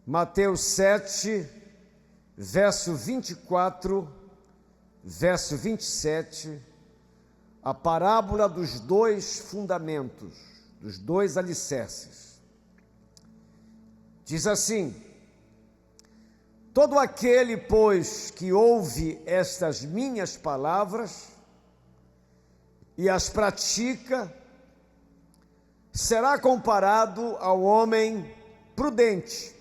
Mateus 7, verso 24, verso 27, a parábola dos dois fundamentos, dos dois alicerces. Diz assim: todo aquele, pois, que ouve estas minhas palavras e as pratica, será comparado ao homem prudente,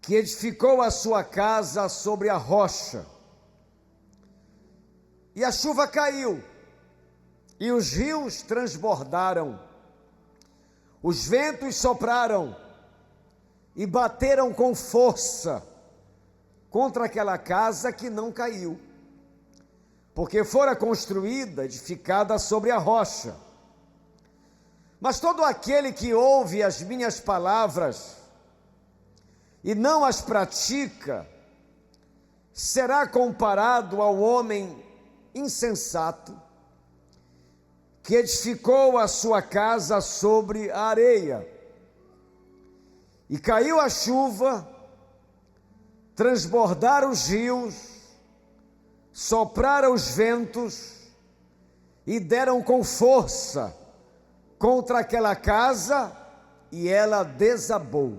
que edificou a sua casa sobre a rocha. E a chuva caiu, e os rios transbordaram, os ventos sopraram e bateram com força contra aquela casa, que não caiu, porque fora construída, edificada sobre a rocha. Mas todo aquele que ouve as minhas palavras e não as pratica, será comparado ao homem insensato, que edificou a sua casa sobre a areia. E caiu a chuva, transbordaram os rios, sopraram os ventos e deram com força contra aquela casa, e ela desabou,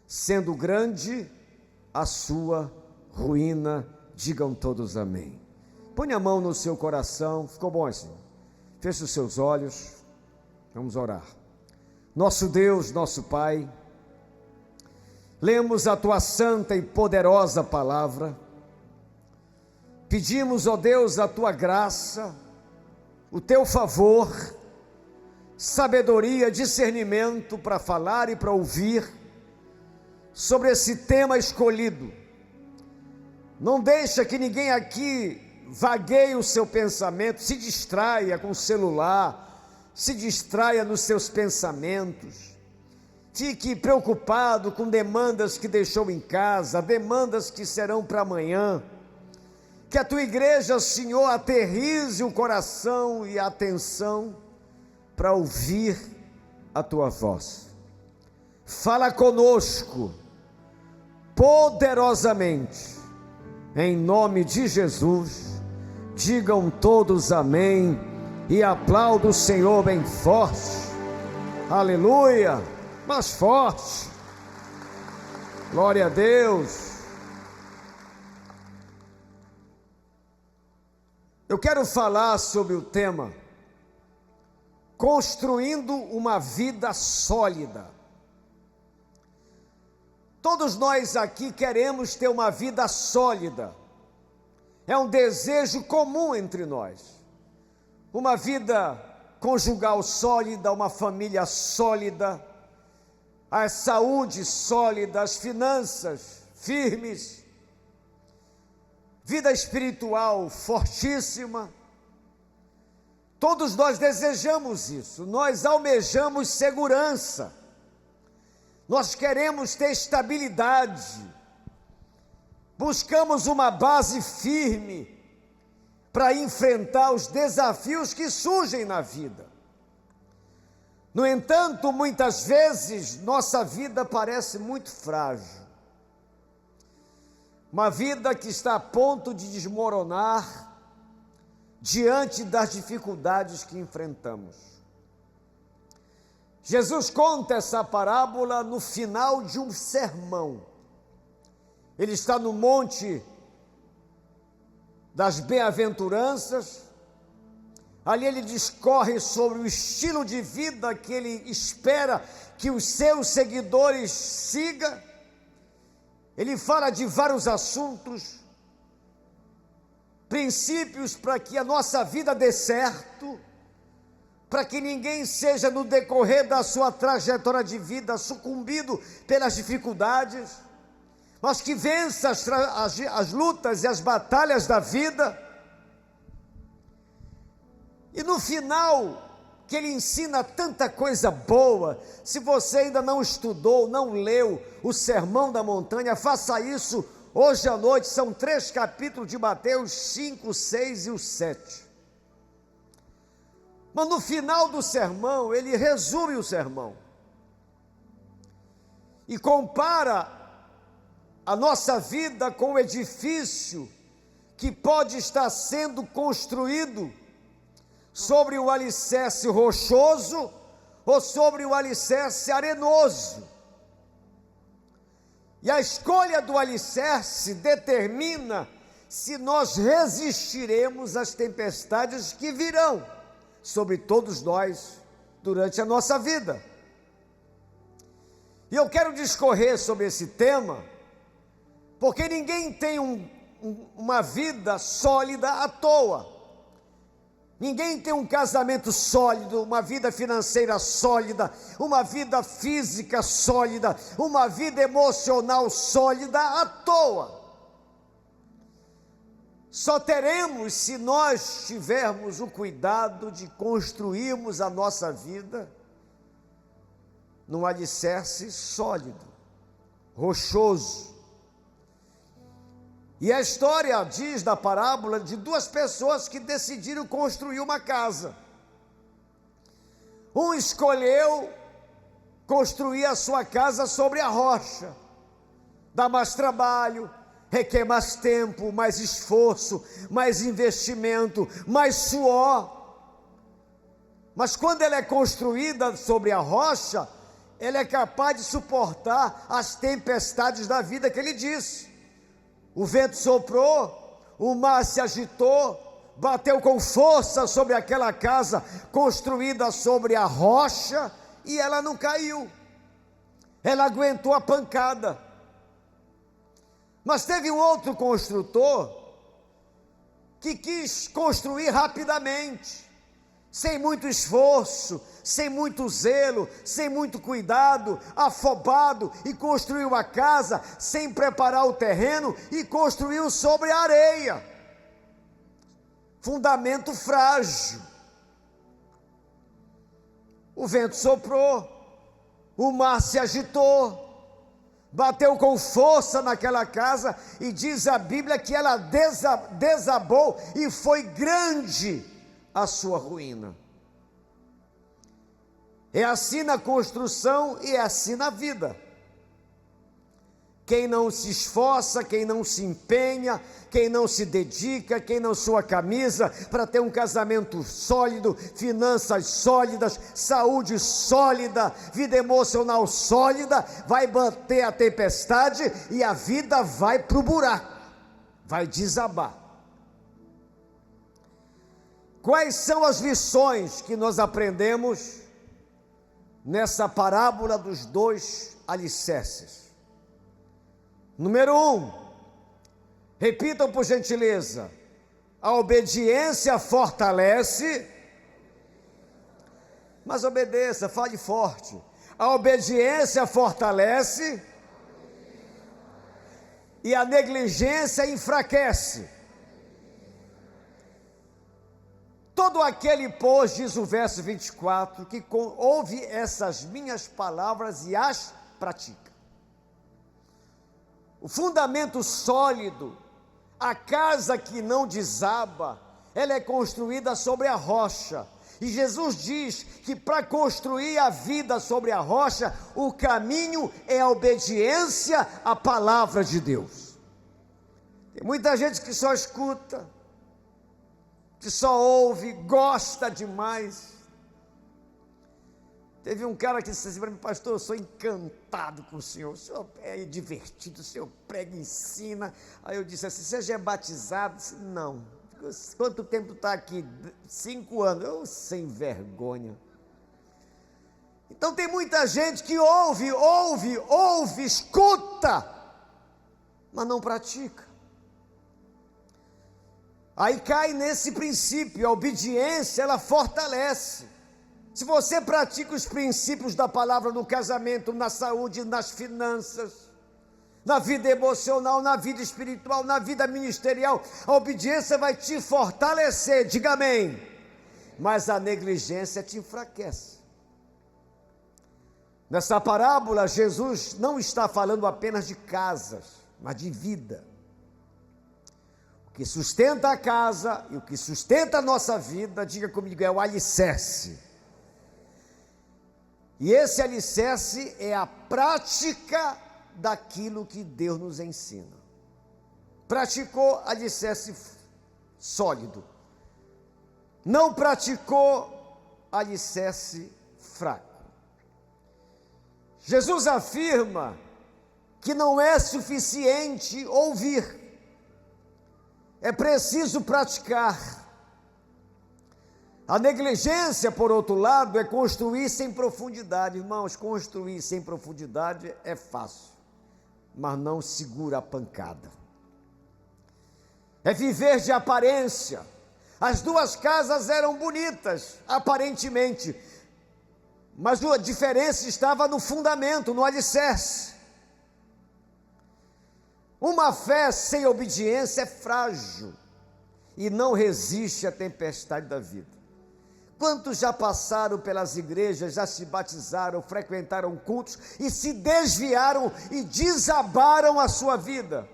sendo grande a sua ruína. Digam todos amém. Põe a mão no seu coração. Ficou bom assim? Feche os seus olhos. Vamos orar. Nosso Deus, nosso Pai, lemos a tua santa e poderosa palavra. Pedimos, ó Deus, a tua graça, o teu favor, sabedoria, discernimento para falar e para ouvir sobre esse tema escolhido. Não deixa que ninguém aqui vagueie o seu pensamento, se distraia com o celular, se distraia nos seus pensamentos, fique preocupado com demandas que deixou em casa, demandas que serão para amanhã. Que a tua igreja, Senhor, aterrize o coração e a atenção para ouvir a tua voz. Fala conosco poderosamente, em nome de Jesus. Digam todos amém e aplauda o Senhor bem forte. Aleluia, mais forte. Glória a Deus. Eu quero falar sobre o tema construindo uma vida sólida. Todos nós aqui queremos ter uma vida sólida. É um desejo comum entre nós. Uma vida conjugal sólida, uma família sólida, a saúde sólida, as finanças firmes, vida espiritual fortíssima. Todos nós desejamos isso, nós almejamos segurança. Nós queremos ter estabilidade, buscamos uma base firme para enfrentar os desafios que surgem na vida. No entanto, muitas vezes nossa vida parece muito frágil, uma vida que está a ponto de desmoronar diante das dificuldades que enfrentamos. Jesus conta essa parábola no final de um sermão. Ele está no Monte das Bem-aventuranças. Ali ele discorre sobre o estilo de vida que ele espera que os seus seguidores sigam. Ele fala de vários assuntos, princípios para que a nossa vida dê certo, para que ninguém seja, no decorrer da sua trajetória de vida, sucumbido pelas dificuldades, mas que vença as lutas e as batalhas da vida. E no final, que ele ensina tanta coisa boa. Se você ainda não estudou, não leu o Sermão da Montanha, faça isso hoje à noite. São 3 capítulos de Mateus, 5, 6 e o 7. Mas no final do sermão, ele resume o sermão. e compara a nossa vida com o edifício que pode estar sendo construído sobre o alicerce rochoso ou sobre o alicerce arenoso. E a escolha do alicerce determina se nós resistiremos às tempestades que virão sobre todos nós durante a nossa vida. E eu quero discorrer sobre esse tema, porque ninguém tem uma vida sólida à toa. Ninguém tem um casamento sólido, uma vida financeira sólida, uma vida física sólida, uma vida emocional sólida à toa. Só teremos se nós tivermos o cuidado de construirmos a nossa vida num alicerce sólido, rochoso. E a história diz da parábola de duas pessoas que decidiram construir uma casa. Um escolheu construir a sua casa sobre a rocha. Dá mais trabalho, requer mais tempo, mais esforço, mais investimento, mais suor. Mas quando ela é construída sobre a rocha, ela é capaz de suportar as tempestades da vida que ele disse. O vento soprou, o mar se agitou, bateu com força sobre aquela casa construída sobre a rocha e ela não caiu. Ela aguentou a pancada. Mas teve um outro construtor que quis construir rapidamente, sem muito esforço, sem muito zelo, sem muito cuidado, afobado, e construiu a casa sem preparar o terreno e construiu sobre a areia. Fundamento frágil. O vento soprou, o mar se agitou, bateu com força naquela casa e diz a Bíblia que ela desabou e foi grande a sua ruína. É assim na construção e é assim na vida. Quem não se esforça, quem não se empenha, quem não se dedica, quem não sua camisa para ter um casamento sólido, finanças sólidas, saúde sólida, vida emocional sólida, vai bater a tempestade e a vida vai para o buraco, vai desabar. Quais são as lições que nós aprendemos nessa parábola dos dois alicerces? Número 1, repitam por gentileza: a obediência fortalece, mas obedeça, fale forte. A obediência fortalece e a negligência enfraquece. Todo aquele, pois, diz o verso 24, que ouve essas minhas palavras e as pratica. O fundamento sólido, a casa que não desaba, ela é construída sobre a rocha. E Jesus diz que para construir a vida sobre a rocha, o caminho é a obediência à palavra de Deus. Tem muita gente que só escuta, que só ouve, gosta demais. Teve um cara que disse assim para mim: pastor, eu sou encantado com o senhor é divertido, o senhor prega e ensina. Aí eu disse assim: você já é batizado? Disse, não. Quanto tempo está aqui? 5 anos. Eu, sem vergonha. Então tem muita gente que ouve, escuta, mas não pratica. Aí cai nesse princípio, a obediência, ela fortalece. Se você pratica os princípios da palavra no casamento, na saúde, nas finanças, na vida emocional, na vida espiritual, na vida ministerial, a obediência vai te fortalecer, diga amém. Mas a negligência te enfraquece. Nessa parábola, Jesus não está falando apenas de casas, mas de vida. O que sustenta a casa e o que sustenta a nossa vida, diga comigo, é o alicerce. E esse alicerce é a prática daquilo que Deus nos ensina. Praticou, alicerce sólido. Não praticou, alicerce fraco. Jesus afirma que não é suficiente ouvir, é preciso praticar. A negligência, por outro lado, é construir sem profundidade. Irmãos, construir sem profundidade é fácil, mas não segura a pancada. É viver de aparência. As duas casas eram bonitas, aparentemente, mas a diferença estava no fundamento, no alicerce. Uma fé sem obediência é frágil e não resiste à tempestade da vida. Quantos já passaram pelas igrejas, já se batizaram, frequentaram cultos e se desviaram e desabaram a sua vida?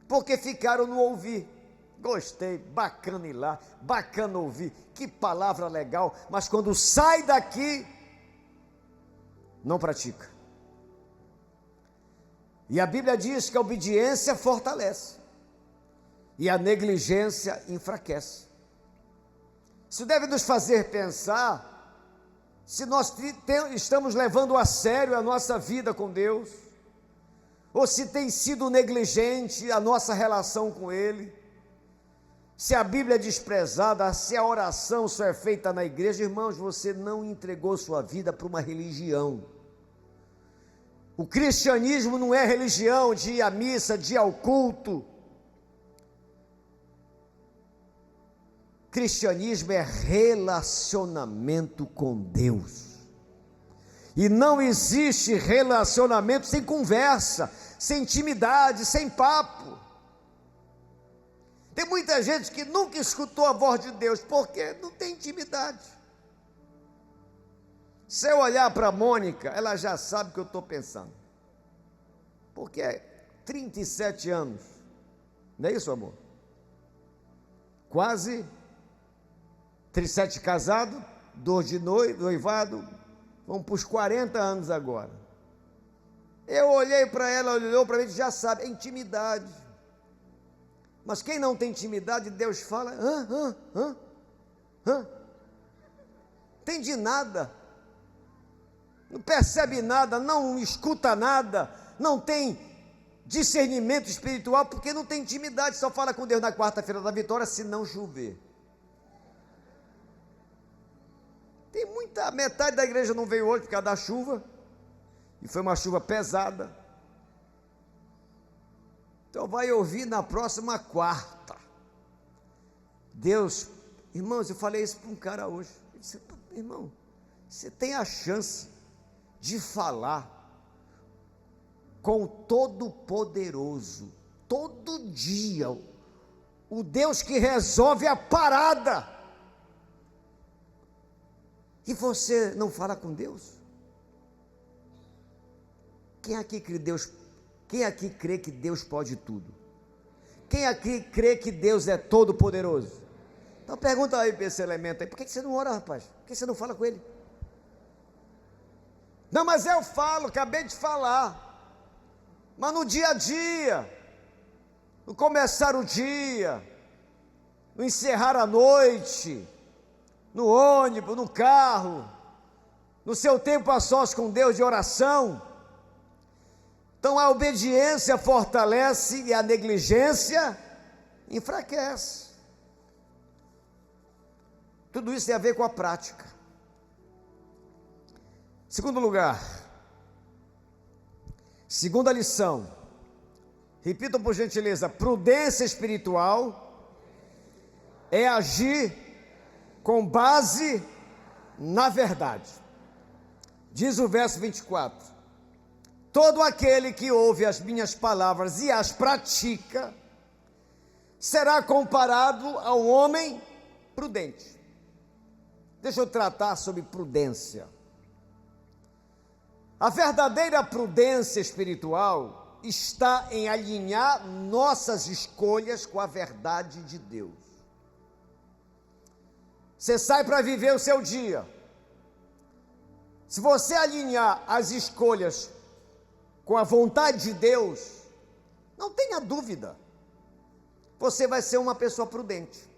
Porque ficaram no ouvir. Gostei, bacana ir lá, bacana ouvir, que palavra legal, mas quando sai daqui, não pratica. E a Bíblia diz que a obediência fortalece e a negligência enfraquece. Isso deve nos fazer pensar se nós estamos levando a sério a nossa vida com Deus, ou se tem sido negligente a nossa relação com Ele, se a Bíblia é desprezada, se a oração só é feita na igreja. Irmãos, você não entregou sua vida para uma religião. O cristianismo não é religião de ir à missa, de ir ao culto. Cristianismo é relacionamento com Deus. E não existe relacionamento sem conversa, sem intimidade, sem papo. Tem muita gente que nunca escutou a voz de Deus, porque não tem intimidade. Se eu olhar para a Mônica, ela já sabe o que eu estou pensando. Porque é 37 anos, não é isso, amor? Quase 37 casado, 2 de noivado, vamos para os 40 anos agora. Eu olhei para ela, ela olhou para mim, já sabe, é intimidade. Mas quem não tem intimidade, Deus fala, entende nada, não percebe nada, não escuta nada, não tem discernimento espiritual, porque não tem intimidade, só fala com Deus na quarta-feira da vitória, se não chover. Tem metade da igreja não veio hoje por causa da chuva, e foi uma chuva pesada. Então vai ouvir na próxima quarta. Deus, irmãos, eu falei isso para um cara hoje. Ele disse, irmão, você tem a chance de falar com o Todo-Poderoso, todo dia, o Deus que resolve a parada, e você não fala com Deus? Quem aqui crê que Deus pode tudo? Quem aqui crê que Deus é todo poderoso? Então pergunta aí para esse elemento aí, por que você não ora, rapaz? Por que você não fala com ele? Não, mas eu falo, acabei de falar. Mas no dia a dia, no começar o dia, no encerrar a noite, no ônibus, no carro, no seu tempo a sós com Deus de oração. Então a obediência fortalece e a negligência enfraquece. Tudo isso tem a ver com a prática. Segundo lugar, segunda lição, repitam por gentileza: prudência espiritual é agir com base na verdade. Diz o verso 24: todo aquele que ouve as minhas palavras e as pratica, será comparado a um homem prudente. Deixa eu tratar sobre prudência. A verdadeira prudência espiritual está em alinhar nossas escolhas com a verdade de Deus. Você sai para viver o seu dia, Se você alinhar as escolhas com a vontade de Deus, não tenha dúvida, você vai ser uma pessoa prudente.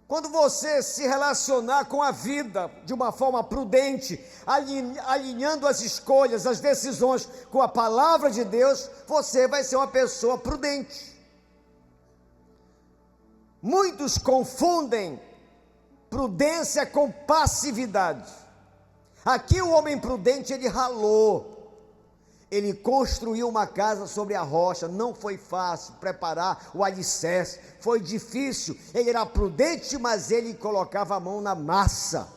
Quando você se relacionar com a vida de uma forma prudente, alinhando as escolhas, as decisões com a palavra de Deus, você vai ser uma pessoa prudente. Muitos confundem prudência com passividade. Aqui o homem prudente, ele ralou. Ele construiu uma casa sobre a rocha, não foi fácil preparar o alicerce, foi difícil, ele era prudente, mas ele colocava a mão na massa.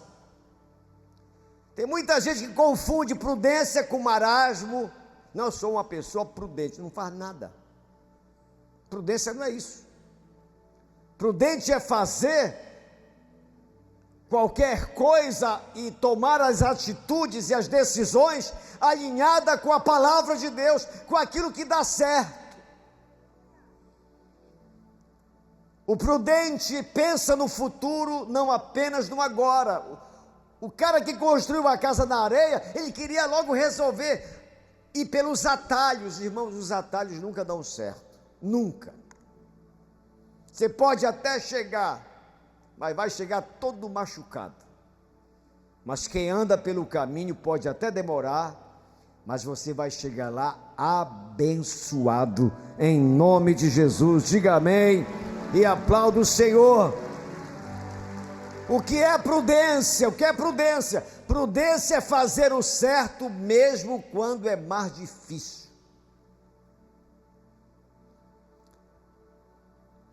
Tem muita gente que confunde prudência com marasmo. Não, eu sou uma pessoa prudente, não faz nada. Prudência não é isso. Prudente é fazer qualquer coisa e tomar as atitudes e as decisões alinhada com a palavra de Deus, com aquilo que dá certo. O prudente pensa no futuro, não apenas no agora. O cara que construiu a casa na areia, ele queria logo resolver, e pelos atalhos, irmãos, os atalhos nunca dão certo, nunca. Você pode até chegar, mas vai chegar todo machucado. Mas quem anda pelo caminho pode até demorar, mas você vai chegar lá abençoado, em nome de Jesus. Diga amém e aplauda o Senhor. O que é prudência? O que é prudência? Prudência é fazer o certo mesmo quando é mais difícil.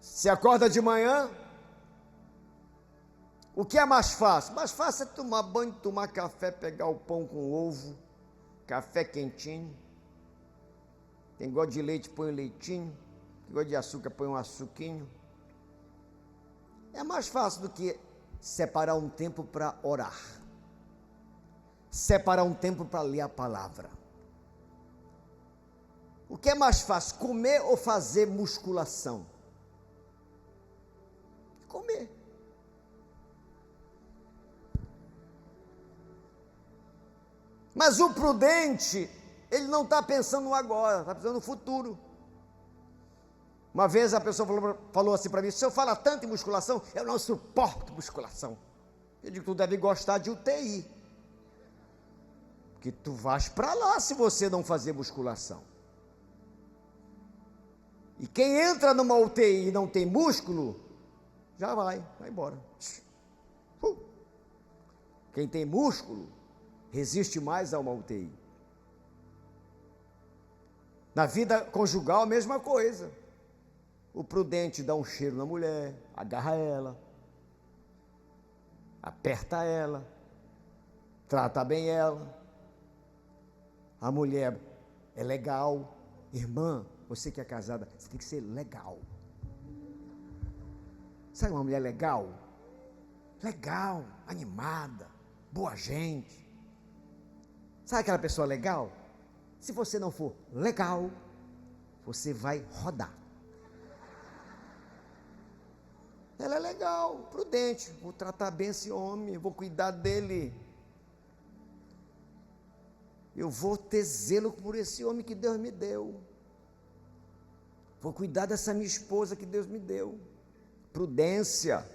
Se acorda de manhã, o que é mais fácil? Mais fácil é tomar banho, tomar café, pegar o pão com ovo, café quentinho. Quem gosta de leite, põe um leitinho. Quem gosta de açúcar, põe um açuquinho. É mais fácil do que separar um tempo para orar. Separar um tempo para ler a palavra. O que é mais fácil, comer ou fazer musculação? Comer. Mas o prudente, ele não está pensando no agora, está pensando no futuro. Uma vez a pessoa falou assim para mim: se eu falar tanto em musculação, eu não suporto musculação. Eu digo: tu deve gostar de UTI, porque tu vais para lá se você não fazer musculação. E quem entra numa UTI e não tem músculo, já vai embora. Quem tem músculo resiste mais a uma UTI. Na vida conjugal, a mesma coisa. O prudente dá um cheiro na mulher, agarra ela, aperta ela, trata bem ela. A mulher é legal. Irmã, você que é casada, você tem que ser legal. Sabe uma mulher legal? Legal, animada, boa gente. Sabe aquela pessoa legal? Se você não for legal, você vai rodar. Ela é legal, prudente. Vou tratar bem esse homem, vou cuidar dele. Eu vou ter zelo por esse homem que Deus me deu. Vou cuidar dessa minha esposa que Deus me deu. Prudência.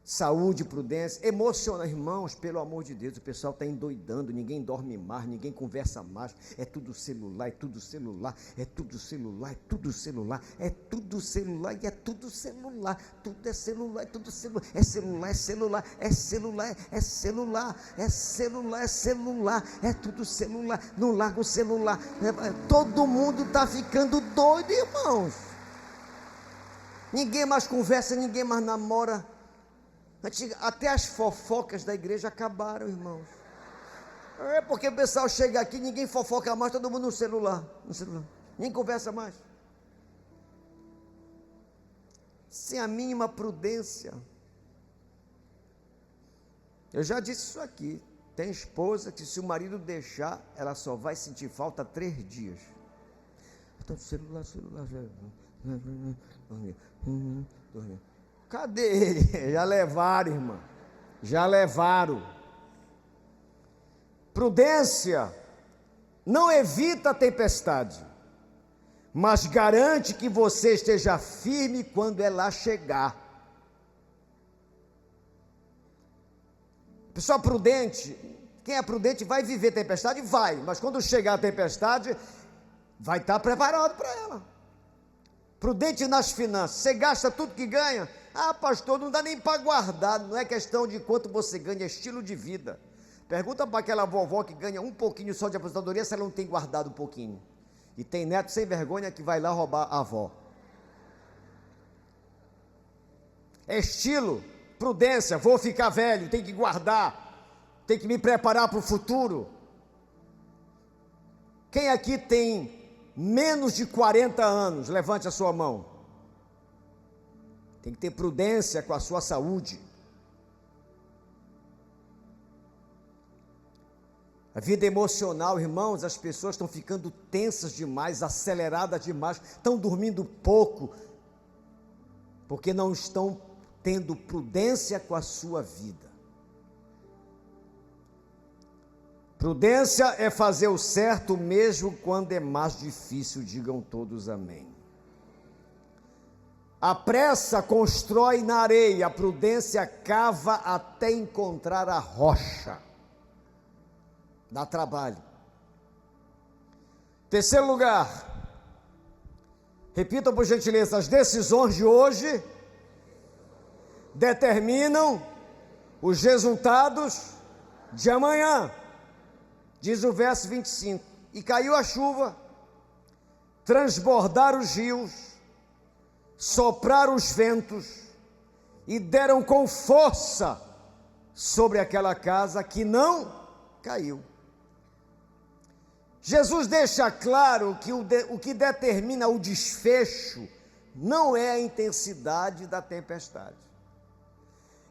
Saúde, prudência, emocional. Irmãos, pelo amor de Deus, o pessoal está endoidando, ninguém dorme mais, ninguém conversa mais, é tudo celular, é tudo celular, é tudo celular, é tudo celular, é tudo celular, e é tudo celular, tudo é celular, é tudo celular, é celular, é celular, é celular, é celular, é celular, é celular, é tudo celular, não larga o celular, todo mundo está ficando doido, irmãos, ninguém mais conversa, ninguém mais namora. Até as fofocas da igreja acabaram, irmãos. É porque o pessoal chega aqui, ninguém fofoca mais, todo mundo no celular. Nem conversa mais. Sem a mínima prudência. Eu já disse isso aqui. Tem esposa que, se o marido deixar, ela só vai sentir falta 3 dias. Estou no celular. Dormindo. Cadê ele? Já levaram, irmã. Já levaram. Prudência não evita a tempestade, mas garante que você esteja firme quando ela chegar. Pessoa prudente, quem é prudente vai viver tempestade? Vai, mas quando chegar a tempestade, vai estar preparado para ela. Prudente nas finanças, você gasta tudo que ganha? Ah, pastor, não dá nem para guardar, não é questão de quanto você ganha, é estilo de vida. Pergunta para aquela vovó que ganha um pouquinho só de aposentadoria se ela não tem guardado um pouquinho. E tem neto sem vergonha que vai lá roubar a avó. É estilo, prudência, vou ficar velho, tem que guardar, tem que me preparar para o futuro. Quem aqui tem menos de 40 anos, levante a sua mão. Tem que ter prudência com a sua saúde. A vida emocional, irmãos, as pessoas estão ficando tensas demais, aceleradas demais, estão dormindo pouco, porque não estão tendo prudência com a sua vida. Prudência é fazer o certo mesmo quando é mais difícil, digam todos amém. A pressa constrói na areia, a prudência cava até encontrar a rocha. Dá trabalho. Terceiro lugar, repita por gentileza, as decisões de hoje determinam os resultados de amanhã. Diz o verso 25, e caiu a chuva, transbordaram os rios, sopraram os ventos e deram com força sobre aquela casa que não caiu. Jesus deixa claro que o que determina o desfecho não é a intensidade da tempestade.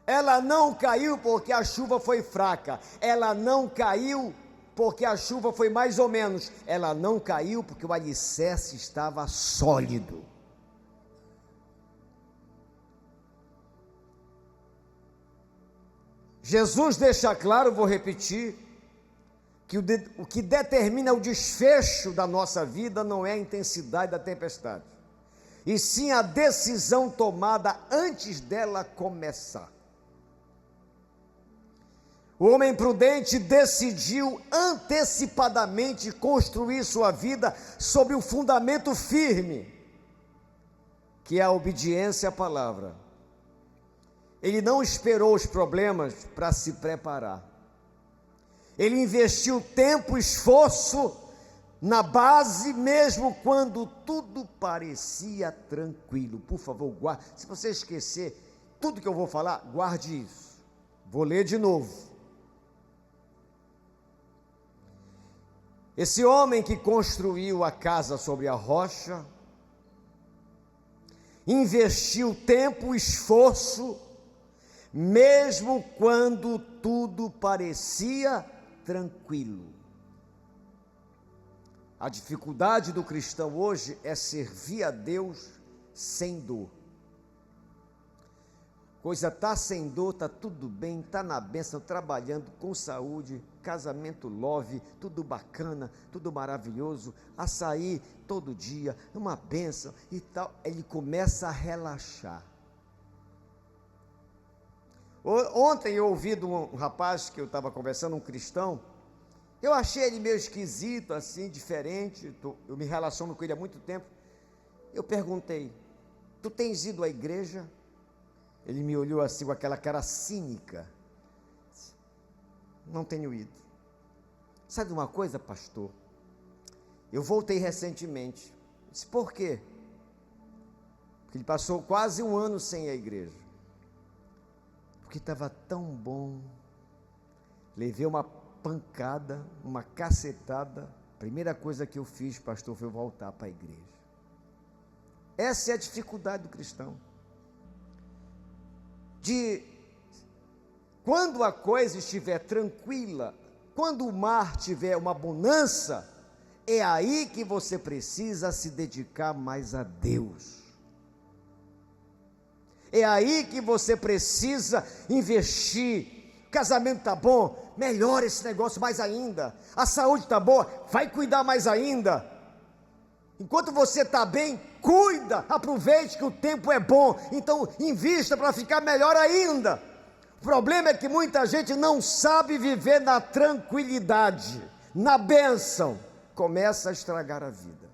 Ela não caiu porque a chuva foi fraca, ela não caiu porque a chuva foi mais ou menos, ela não caiu porque o alicerce estava sólido. Jesus deixa claro, vou repetir, que o que determina o desfecho da nossa vida não é a intensidade da tempestade, e sim a decisão tomada antes dela começar. O homem prudente decidiu antecipadamente construir sua vida sobre um fundamento firme, que é a obediência à palavra. Ele não esperou os problemas para se preparar. Ele investiu tempo e esforço na base, mesmo quando tudo parecia tranquilo. Por favor, guarde. Se você esquecer tudo que eu vou falar, guarde isso. Vou ler de novo. Esse homem que construiu a casa sobre a rocha, investiu tempo e esforço, mesmo quando tudo parecia tranquilo. A dificuldade do cristão hoje é servir a Deus sem dor. Coisa está sem dor, está tudo bem, está na bênção, trabalhando com saúde, casamento love, tudo bacana, tudo maravilhoso, açaí todo dia, uma bênção e tal. Ele começa a relaxar. Ontem eu ouvi de um rapaz que eu estava conversando, um cristão, eu achei ele meio esquisito, assim, diferente, eu me relaciono com ele há muito tempo. Eu perguntei, tu tens ido à igreja? Ele me olhou assim com aquela cara cínica. Não tenho ido. Sabe uma coisa, pastor? Eu voltei recentemente. Eu disse, por quê? Porque ele passou quase um ano sem ir à igreja. Porque estava tão bom. Levei uma pancada, uma cacetada. Primeira coisa que eu fiz, pastor, foi voltar para a igreja. Essa é a dificuldade do cristão. Quando a coisa estiver tranquila, quando o mar tiver uma bonança, é aí que você precisa se dedicar mais a Deus. É aí que você precisa investir casamento está bom, melhora esse negócio mais ainda. A saúde está boa, vai cuidar mais ainda. Enquanto você está bem, cuida, aproveite que o tempo é bom, então invista para ficar melhor ainda. O problema é que muita gente não sabe viver na tranquilidade, na bênção, começa a estragar a vida.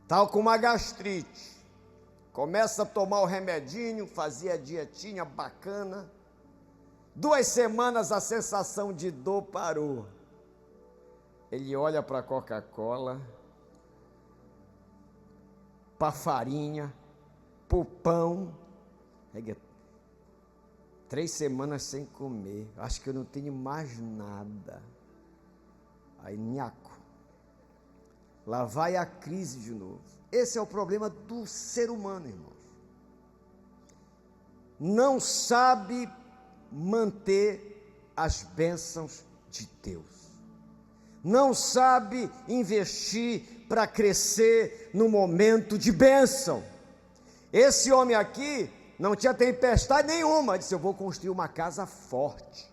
Tal como uma gastrite, começa a tomar o remedinho, fazia a dietinha bacana, 2 semanas a sensação de dor parou. Ele olha para a Coca-Cola, para a farinha, para o pão. 3 semanas sem comer, acho que eu não tenho mais nada. Aí, nhaco. Lá vai a crise de novo. Esse é o problema do ser humano, irmãos. Não sabe manter as bênçãos de Deus. Não sabe investir para crescer no momento de bênção. Esse homem aqui não tinha tempestade nenhuma, disse: eu vou construir uma casa forte.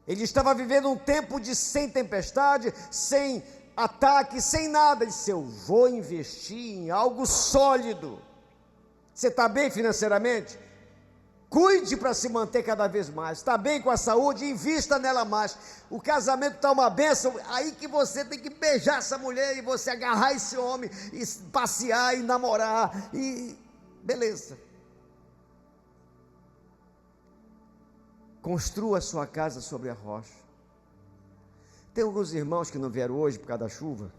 Ele estava vivendo um tempo de sem tempestade, sem ataque, sem nada. Ele disse: eu vou investir em algo sólido. Você está bem financeiramente? Cuide para se manter cada vez mais. Está bem com a saúde? Invista nela mais. O casamento está uma bênção, aí que você tem que beijar essa mulher e você agarrar esse homem e passear e namorar e beleza. Construa a sua casa sobre a rocha. Tem alguns irmãos que não vieram hoje por causa da chuva,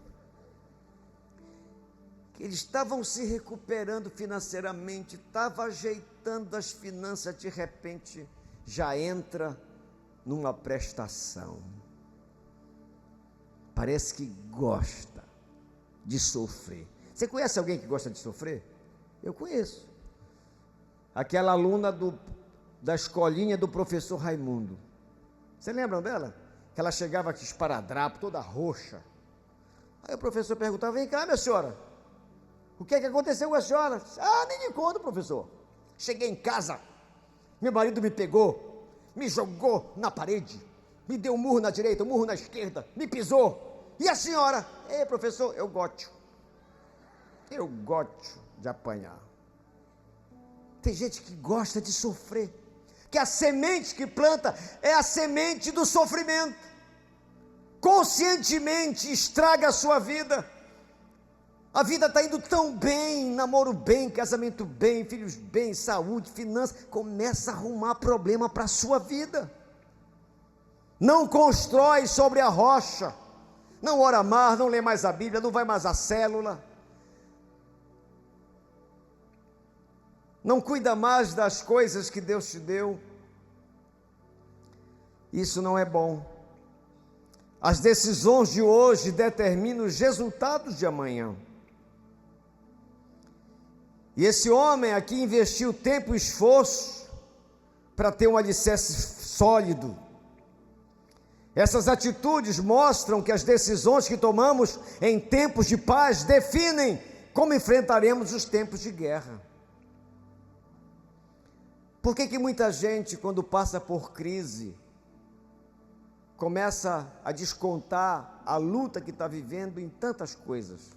que eles estavam se recuperando financeiramente, estavam ajeitando as finanças, de repente já entra numa prestação. Parece que gosta de sofrer. Você conhece alguém que gosta de sofrer? Eu conheço. Aquela aluna da escolinha do professor Raimundo. Vocês lembram dela? Que ela chegava com esparadrapo, toda roxa. Aí o professor perguntava: vem cá, minha senhora, o que é que aconteceu com a senhora? Ah, nem me conta, professor. Cheguei em casa, meu marido me pegou, me jogou na parede, me deu um murro na direita, um murro na esquerda, me pisou. E a senhora? Ei, professor, eu gosto de apanhar. Tem gente que gosta de sofrer, que a semente que planta é a semente do sofrimento. Conscientemente estraga a sua vida. A vida está indo tão bem, namoro bem, casamento bem, filhos bem, saúde, finanças, começa a arrumar problema para a sua vida. Não constrói sobre a rocha, não ora mais, não lê mais a Bíblia, não vai mais à célula, não cuida mais das coisas que Deus te deu. Isso não é bom. As decisões de hoje determinam os resultados de amanhã. E esse homem aqui investiu tempo e esforço para ter um alicerce sólido. Essas atitudes mostram que as decisões que tomamos em tempos de paz definem como enfrentaremos os tempos de guerra. Por que muita gente, quando passa por crise, começa a descontar a luta que está vivendo em tantas coisas?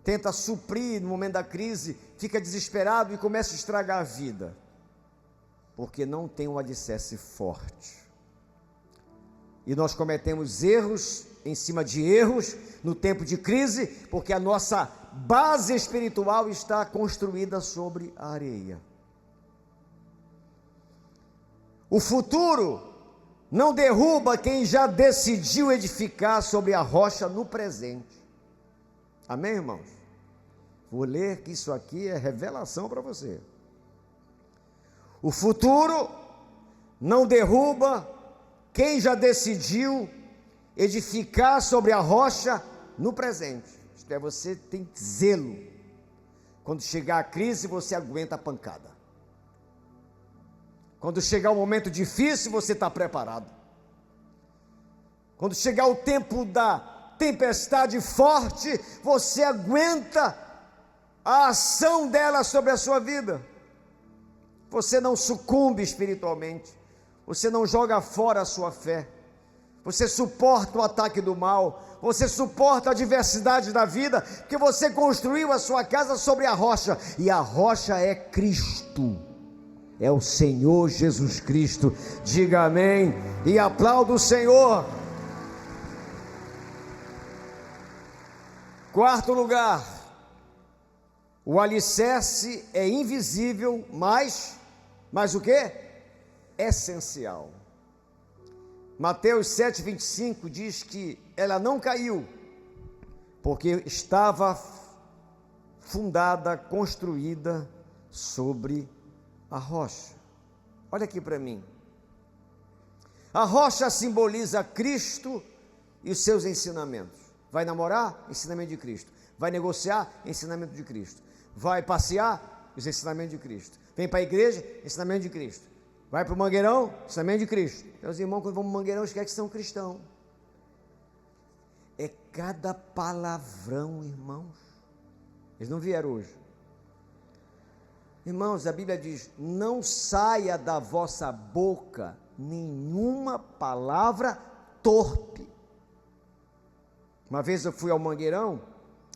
Tenta suprir no momento da crise, fica desesperado e começa a estragar a vida, porque não tem um alicerce forte. E nós cometemos erros em cima de erros no tempo de crise, porque a nossa base espiritual está construída sobre a areia. O futuro não derruba quem já decidiu edificar sobre a rocha no presente. Amém, irmãos? Vou ler que isso aqui é revelação para você. O futuro não derruba quem já decidiu edificar sobre a rocha no presente. Isto é, você tem zelo. Quando chegar a crise, você aguenta a pancada. Quando chegar o momento difícil, você está preparado. Quando chegar o tempo da tempestade forte, você aguenta a ação dela sobre a sua vida. você não sucumbe espiritualmente, você não joga fora a sua fé, você suporta o ataque do mal, você suporta a adversidade da vida, porque você construiu a sua casa sobre a rocha, e a rocha é Cristo, é o Senhor Jesus Cristo. Diga amém e aplauda o Senhor. Quarto lugar, o alicerce é invisível, mas o que? Essencial. Mateus 7,25 diz que ela não caiu, porque estava fundada, construída sobre a rocha. Olha aqui para mim. A rocha simboliza Cristo e os seus ensinamentos. Vai namorar? Ensinamento de Cristo. Vai negociar? Ensinamento de Cristo. Vai passear? Os ensinamentos de Cristo. Vem para a igreja? Ensinamento de Cristo. Vai para o mangueirão? Ensinamento de Cristo. Meus irmãos, quando vão para o mangueirão, esquece que são cristãos. É cada palavrão, irmãos. Eles não vieram hoje. Irmãos, a Bíblia diz: não saia da vossa boca nenhuma palavra torpe. Uma vez eu fui ao mangueirão,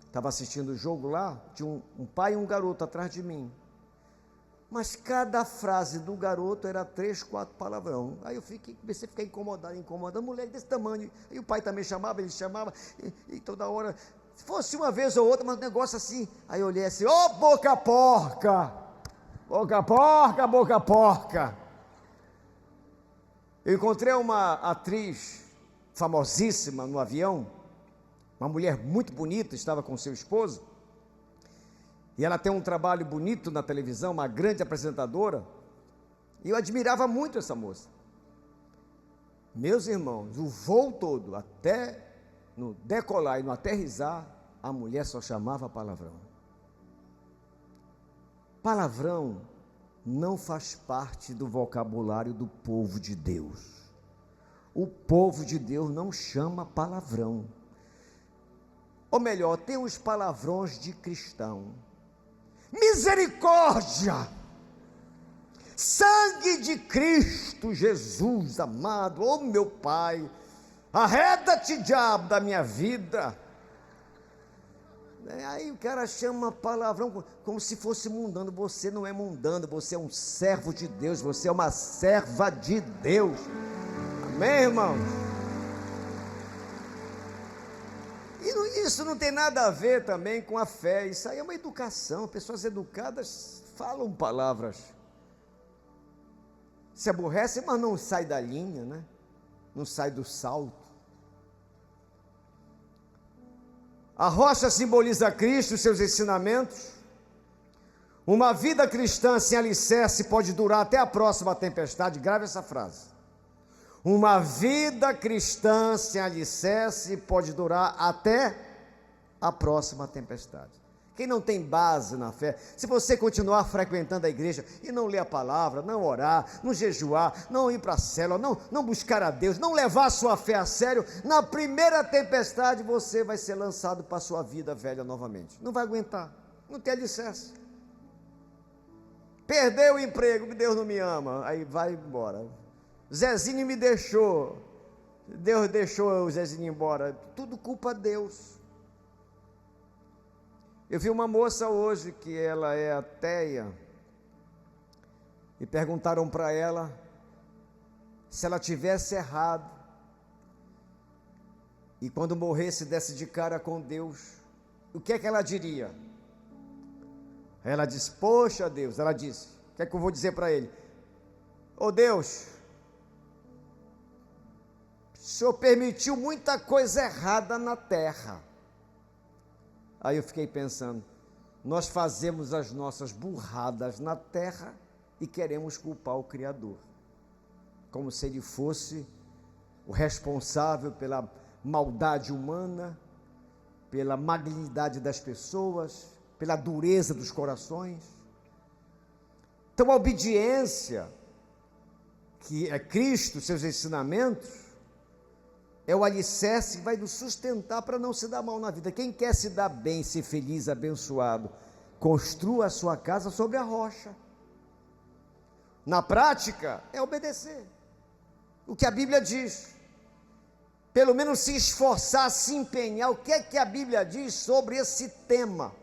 estava assistindo o jogo lá, tinha um pai e um garoto atrás de mim. Mas cada frase do garoto era 3, 4 palavrão. Aí eu comecei a ficar incomodado, moleque desse tamanho. Aí o pai também chamava, ele chamava, e toda hora, se fosse uma vez ou outra, mas um negócio assim. Aí eu olhei assim: ô boca porca! Boca porca, boca porca! Eu encontrei uma atriz famosíssima no avião, uma mulher muito bonita, estava com seu esposo. E ela tem um trabalho bonito na televisão, uma grande apresentadora, e eu admirava muito essa moça. Meus irmãos, o voo todo, até no decolar e no aterrissar, a mulher só chamava palavrão. Palavrão não faz parte do vocabulário do povo de Deus. O povo de Deus não chama palavrão. Ou melhor, tem os palavrões de cristão. Misericórdia, sangue de Cristo Jesus amado, oh meu Pai, arreda-te, diabo, da minha vida. Aí o cara chama palavrão como se fosse mundano. Você não é mundano, você é um servo de Deus, você é uma serva de Deus. Amém, irmãos? E isso não tem nada a ver também com a fé, isso aí é uma educação. Pessoas educadas falam palavras, se aborrecem, mas não sai da linha, né? Não sai do salto. A rocha simboliza Cristo e seus ensinamentos. Uma vida cristã sem alicerce pode durar até a próxima tempestade. Grave essa frase. Uma vida cristã sem alicerce pode durar até a próxima tempestade. Quem não tem base na fé, se você continuar frequentando a igreja e não ler a palavra, não orar, não jejuar, não ir para a célula, não buscar a Deus, não levar a sua fé a sério, na primeira tempestade você vai ser lançado para a sua vida velha novamente. Não vai aguentar, não tem alicerce. Perdeu o emprego, Deus não me ama, aí vai embora. Zezinho me deixou, Deus deixou o Zezinho embora, tudo culpa de Deus. Eu vi uma moça hoje que ela é ateia, e perguntaram para ela se ela tivesse errado, e quando morresse desse de cara com Deus, o que é que ela diria? Ela disse: poxa Deus, ela disse, o que é que eu vou dizer para ele? Ô Deus, o Senhor permitiu muita coisa errada na terra. Aí eu fiquei pensando, nós fazemos as nossas burradas na terra e queremos culpar o Criador, como se Ele fosse o responsável pela maldade humana, pela malignidade das pessoas, pela dureza dos corações. Então a obediência, que é Cristo, seus ensinamentos, é o alicerce que vai nos sustentar para não se dar mal na vida. Quem quer se dar bem, ser feliz, abençoado, construa a sua casa sobre a rocha. na prática, é obedecer o que a Bíblia diz. Pelo menos se esforçar, se empenhar. O que é que a Bíblia diz sobre esse tema?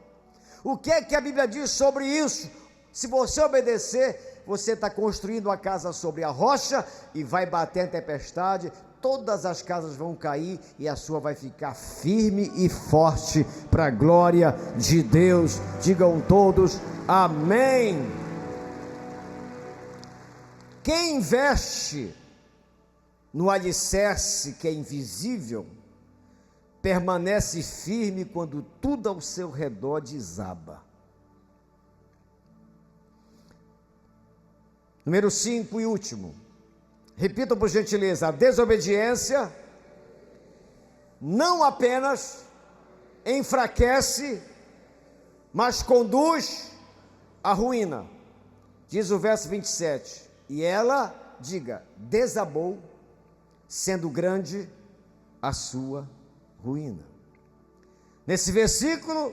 O que é que a Bíblia diz sobre isso? Se você obedecer, você está construindo a casa sobre a rocha e vai bater a tempestade, todas as casas vão cair e a sua vai ficar firme e forte para a glória de Deus. Digam todos amém. Quem investe no alicerce que é invisível, permanece firme quando tudo ao seu redor desaba. Número 5 e último. Repita por gentileza: a desobediência não apenas enfraquece, mas conduz à ruína. Diz o verso 27, e ela, diga, desabou, sendo grande a sua ruína. Nesse versículo,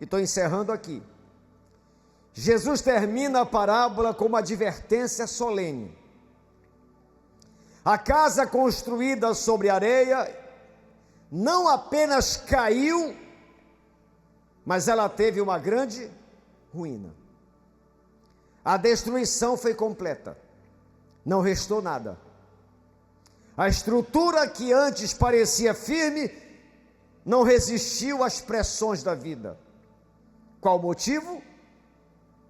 e estou encerrando aqui, Jesus termina a parábola com uma advertência solene. A casa construída sobre areia não apenas caiu, mas ela teve uma grande ruína. A destruição foi completa, não restou nada. A estrutura que antes parecia firme não resistiu às pressões da vida. Qual o motivo?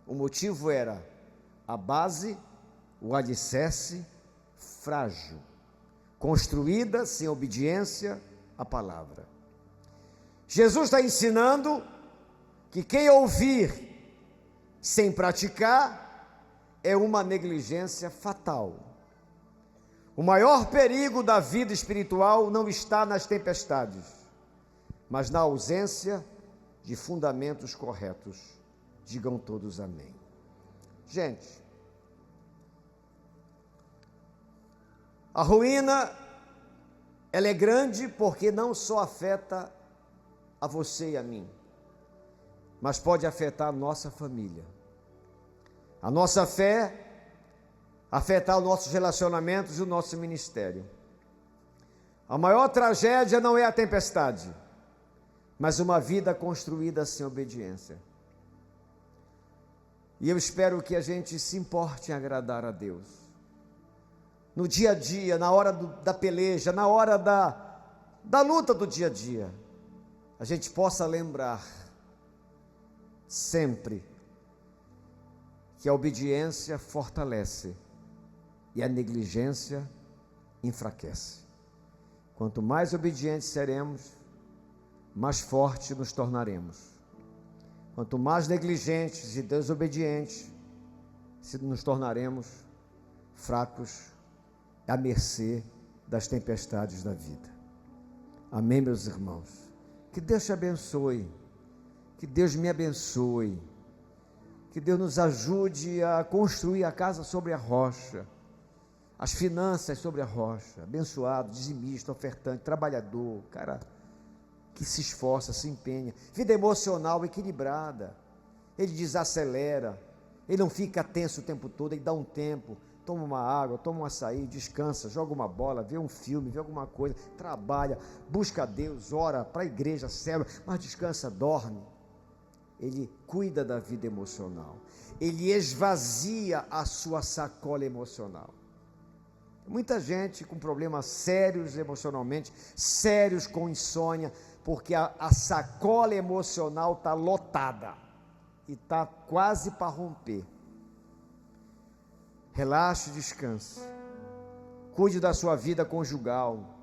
O motivo era a base, o alicerce frágil, construída sem obediência à palavra. Jesus está ensinando que quem ouvir sem praticar é uma negligência fatal. O maior perigo da vida espiritual não está nas tempestades, mas na ausência de fundamentos corretos. Digam todos amém. Gente, a ruína, ela é grande porque não só afeta a você e a mim, mas pode afetar a nossa família, a nossa fé, afetar os nossos relacionamentos e o nosso ministério. A maior tragédia não é a tempestade, mas uma vida construída sem obediência. E eu espero que a gente se importe em agradar a Deus. No dia a dia, na hora da peleja, na hora da luta do dia a dia, a gente possa lembrar sempre que a obediência fortalece e a negligência enfraquece. Quanto mais obedientes seremos, mais fortes nos tornaremos. Quanto mais negligentes e desobedientes nos tornaremos, fracos, à mercê das tempestades da vida. Amém, meus irmãos? Que Deus te abençoe, que Deus me abençoe, que Deus nos ajude a construir a casa sobre a rocha, as finanças sobre a rocha, abençoado, dizimista, ofertante, trabalhador, cara que se esforça, se empenha, vida emocional equilibrada, ele desacelera, ele não fica tenso o tempo todo, ele dá um tempo, toma uma água, toma um açaí, descansa, joga uma bola, vê um filme, vê alguma coisa, trabalha, busca a Deus, ora para a igreja, serve, mas descansa, dorme. Ele cuida da vida emocional, ele esvazia a sua sacola emocional. Muita gente com problemas sérios emocionalmente, sérios com insônia, porque a sacola emocional está lotada e está quase para romper. Relaxe e descanse. Cuide da sua vida conjugal.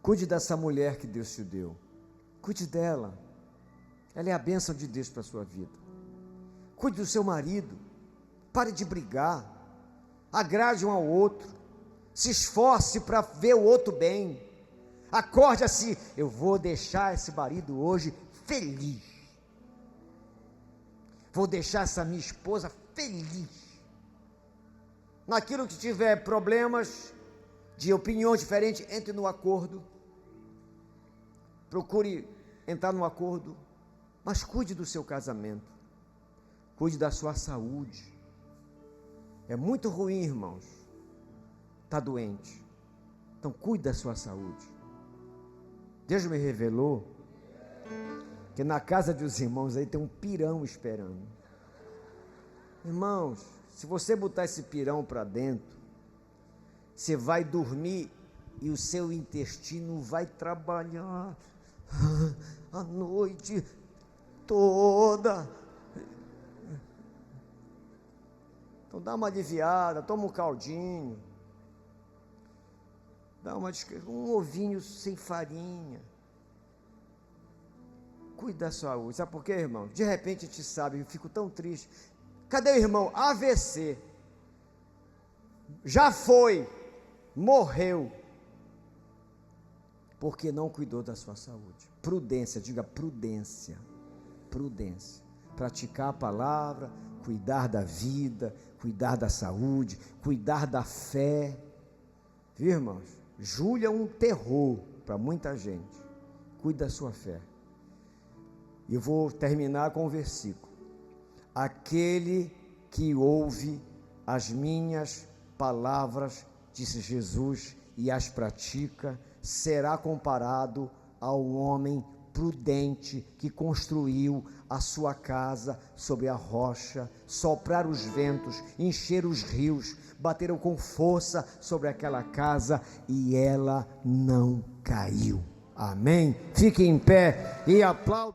Cuide dessa mulher que Deus te deu. Cuide dela. Ela é a bênção de Deus para a sua vida. Cuide do seu marido. Pare de brigar. Agrade um ao outro. Se esforce para ver o outro bem. Acorde assim: eu vou deixar esse marido hoje feliz. Vou deixar essa minha esposa feliz. Naquilo que tiver problemas de opiniões diferentes, entre no acordo. Procure entrar no acordo, mas cuide do seu casamento. Cuide da sua saúde. É muito ruim, irmãos, estar doente. Então cuide da sua saúde. Deus me revelou que na casa dos irmãos aí tem um pirão esperando. Irmãos, se você botar esse pirão para dentro, você vai dormir e o seu intestino vai trabalhar a noite toda. Então dá uma aliviada, toma um caldinho, dá um ovinho sem farinha. Cuide da saúde. Sabe por quê, irmão? De repente a gente sabe, eu fico tão triste. Cadê o irmão? AVC. Já foi, morreu, porque não cuidou da sua saúde. Prudência, diga prudência. Prudência. Praticar a palavra, cuidar da vida, cuidar da saúde, cuidar da fé. Viu, irmãos? Julho é um terror para muita gente. Cuide da sua fé. E eu vou terminar com o versículo. Aquele que ouve as minhas palavras, disse Jesus, e as pratica, será comparado ao homem prudente que construiu a sua casa sobre a rocha. Sopraram os ventos, encheram os rios, bateram com força sobre aquela casa e ela não caiu. Amém? Fique em pé e aplauda.